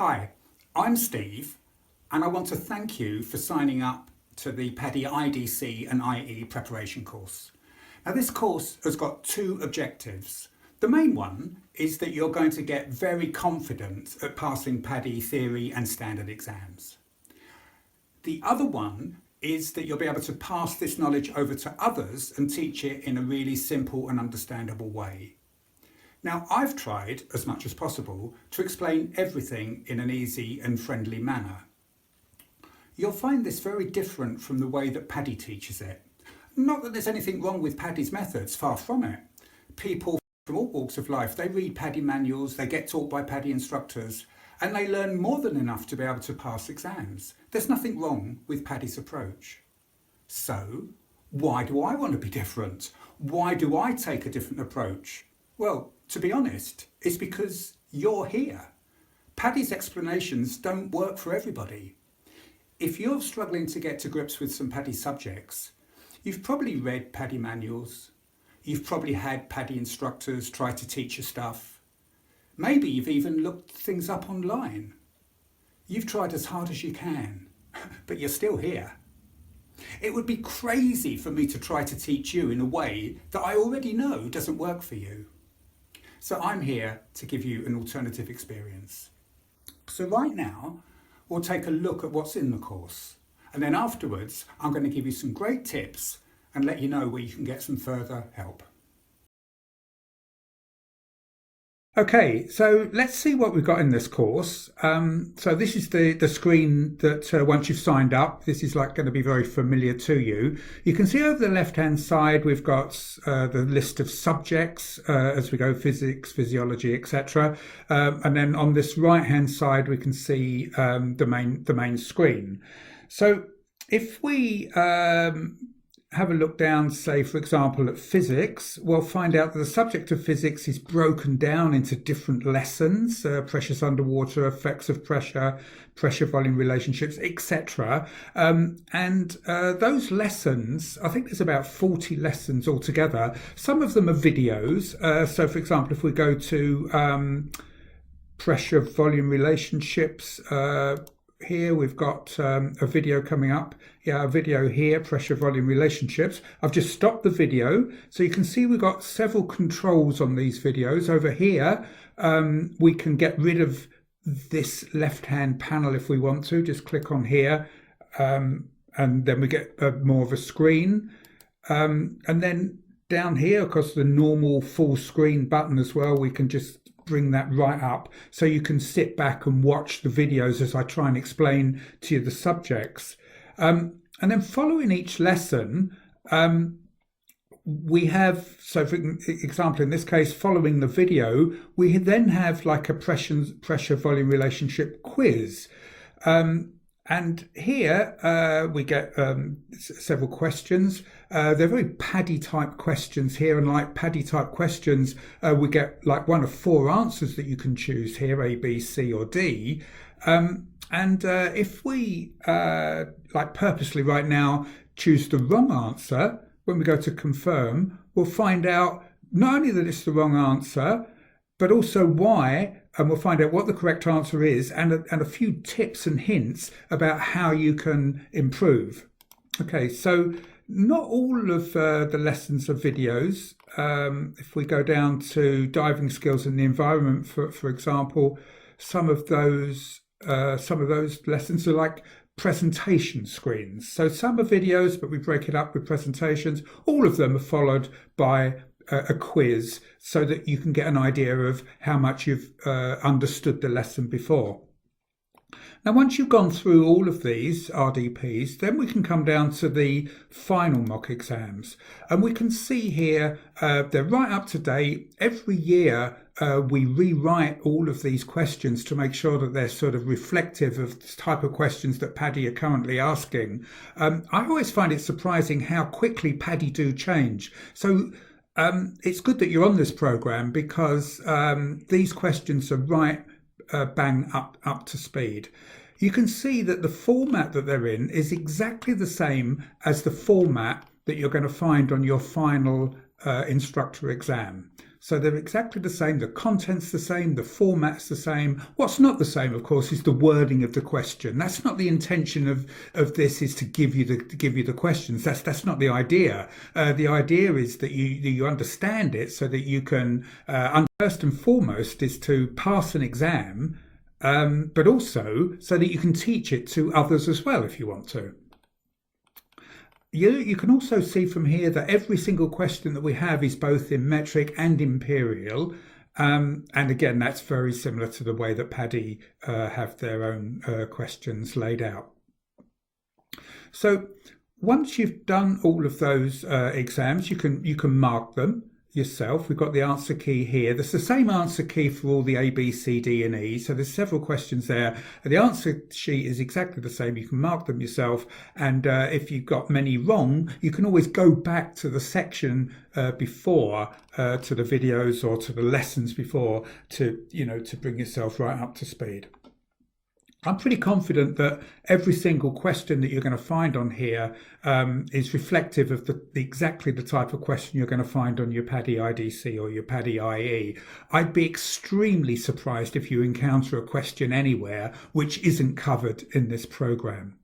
Hi, I'm Steve, and I want to thank you for signing up to the PADI IDC and IE preparation course. Now, this course has got two objectives. The main one is that you're going to get very confident at passing PADI theory and standard exams. The other one is that you'll be able to pass this knowledge over to others and teach it in a really simple and understandable way. Now, I've tried as much as possible to explain everything in an easy and friendly manner. You'll find this very different from the way that PADI teaches it. Not that there's anything wrong with PADI's methods, far from it. People from all walks of life, they read PADI manuals, they get taught by PADI instructors, and they learn more than enough to be able to pass exams. There's nothing wrong with PADI's approach. So, why do I want to be different? Why do I take a different approach? Well, to be honest, it's because you're here. PADI's explanations don't work for everybody. If you're struggling to get to grips with some PADI subjects, you've probably read PADI manuals, you've probably had PADI instructors try to teach you stuff. Maybe you've even looked things up online. You've tried as hard as you can, but you're still here. It would be crazy for me to try to teach you in a way that I already know doesn't work for you. So I'm here to give you an alternative experience. So right now, we'll take a look at what's in the course. And then afterwards, I'm going to give you some great tips and let you know where you can get some further help. Okay, so let's see what we've got in this course. So this is the screen that once you've signed up, this is like going to be very familiar to you. You can see over the left-hand side, we've got the list of subjects as we go, physics, physiology, etc. And then on this right-hand side, we can see the main screen. So if we have a look down, say, for example, at physics, we'll find out that the subject of physics is broken down into different lessons, pressures underwater, effects of pressure, pressure-volume relationships, etc. And those lessons, I think there's about 40 lessons altogether. Some of them are videos. So, for example, if we go to pressure-volume relationships, here we've got a video coming up. Yeah, a video here, pressure volume relationships. I've just stopped the video. So you can see we've got several controls on these videos. Over here, we can get rid of this left-hand panel if we want to. Just click on here and then we get more of a screen. And then down here, of course, the normal full screen button as well, we can just bring that right up so you can sit back and watch the videos as I try and explain to you the subjects. And then following each lesson, we have, so for example, in this case, following the video, we then have like a pressure volume relationship quiz. And here we get several questions. They're very PADI type questions here, and like PADI type questions, we get like one of 4 answers that you can choose here, A, B, C or D. And if we like purposely right now choose the wrong answer, when we go to confirm, we'll find out not only that it's the wrong answer, but also why, and we'll find out what the correct answer is and a few tips and hints about how you can improve. Okay, so not all of the lessons are videos. If we go down to diving skills in the environment, for example, some of those lessons are like presentation screens. So some are videos, but we break it up with presentations. All of them are followed by a quiz so that you can get an idea of how much you've understood the lesson before. Now, once you've gone through all of these RDPs, then we can come down to the final mock exams. And we can see here, they're right up to date. Every year, we rewrite all of these questions to make sure that they're sort of reflective of the type of questions that PADI are currently asking. I always find it surprising how quickly PADI do change. So it's good that you're on this program because these questions are right bang up to speed. You can see that the format that they're in is exactly the same as the format that you're going to find on your final instructor exam. So they're exactly the same. The content's the same. The format's the same. What's not the same, of course, is the wording of the question. That's not the intention of this. Is to give you the questions. That's not the idea. The idea is that you understand it so that you can. First and foremost, is to pass an exam, but also so that you can teach it to others as well if you want to. You can also see from here that every single question that we have is both in metric and imperial. And again, that's very similar to the way that PADI have their own questions laid out. So once you've done all of those exams, you can mark them yourself. We've got the answer key here. There's the same answer key for all the A, B, C, D and E. So there's several questions there. The answer sheet is exactly the same. You can mark them yourself. And if you've got many wrong, you can always go back to the section before, to the videos or to the lessons before to bring yourself right up to speed. I'm pretty confident that every single question that you're going to find on here is reflective of exactly the type of question you're going to find on your PADI IDC or your PADI IE. I'd be extremely surprised if you encounter a question anywhere which isn't covered in this program.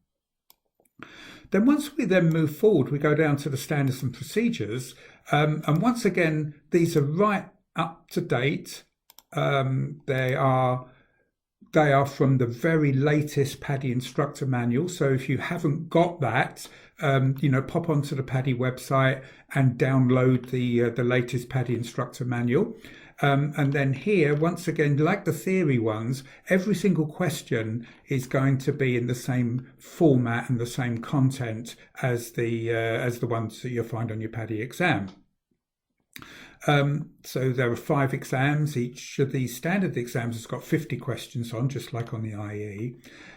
Then once we then move forward, we go down to the standards and procedures. And once again, these are right up to date. They are from the very latest PADI instructor manual. So if you haven't got that, pop onto the PADI website and download the latest PADI instructor manual. And then here, once again, like the theory ones, every single question is going to be in the same format and the same content as the ones that you'll find on your PADI exam. So there are 5 exams. Each of these standard exams has got 50 questions on, just like on the IE.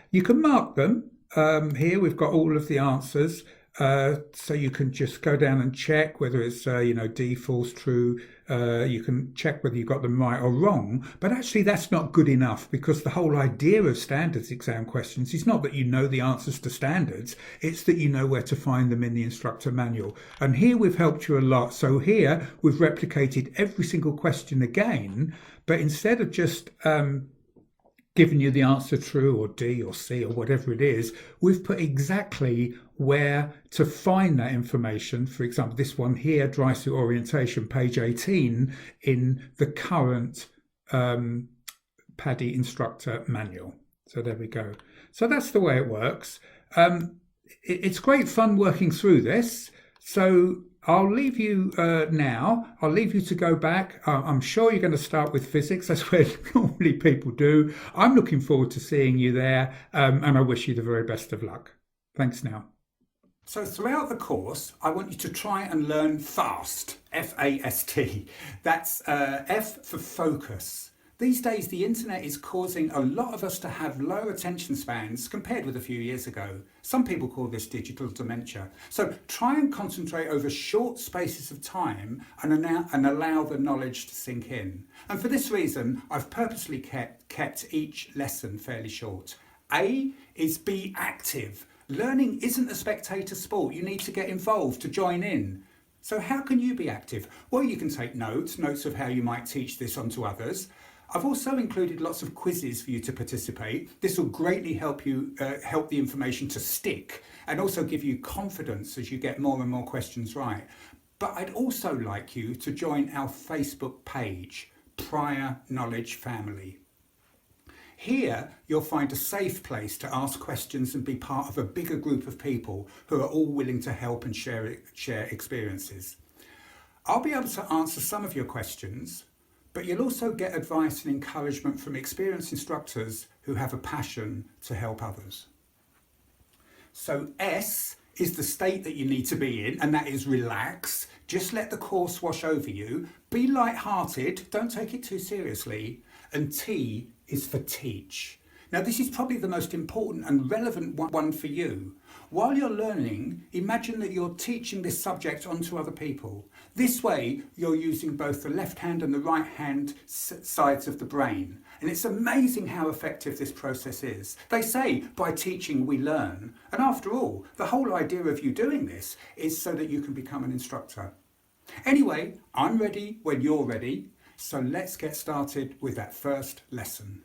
You can mark them. Here we've got all of the answers. So you can just go down and check whether it's, D, false, true. You can check whether you got them right or wrong. But actually that's not good enough, because the whole idea of standards exam questions is not that you know the answers to standards, it's that you know where to find them in the instructor manual. And here we've helped you a lot. So here we've replicated every single question again, but instead of just giving you the answer true or D or C or whatever it is, we've put exactly where to find that information. For example, this one here, dry suit orientation, page 18 in the current PADI instructor manual. So there we go. So that's the way it works. It's great fun working through this. So I'll leave you now. I'll leave you to go back. I'm sure you're going to start with physics. That's where normally people do. I'm looking forward to seeing you there, and I wish you the very best of luck. Thanks now. So throughout the course, I want you to try and learn FAST, F-A-S-T. That's F for focus. These days, the internet is causing a lot of us to have low attention spans compared with a few years ago. Some people call this digital dementia. So try and concentrate over short spaces of time and allow the knowledge to sink in. And for this reason, I've purposely kept each lesson fairly short. A is be active. Learning isn't a spectator sport. You need to get involved to join in. So how can you be active? Well, you can take notes of how you might teach this on to others. I've also included lots of quizzes for you to participate. This will greatly help you help the information to stick, and also give you confidence as you get more and more questions right. But I'd also like you to join our Facebook page, Prior Knowledge Family. Here you'll find a safe place to ask questions and be part of a bigger group of people who are all willing to help and share experiences. I'll be able to answer some of your questions, but you'll also get advice and encouragement from experienced instructors who have a passion to help others. So S is the state that you need to be in, and that is relax. Just let the course wash over you. Be light-hearted, don't take it too seriously. And T is for teach. Now this is probably the most important and relevant one for you. While you're learning, imagine that you're teaching this subject onto other people. This way, you're using both the left hand and the right hand sides of the brain. And it's amazing how effective this process is. They say, by teaching we learn. And after all, the whole idea of you doing this is so that you can become an instructor. Anyway, I'm ready when you're ready, so let's get started with that first lesson.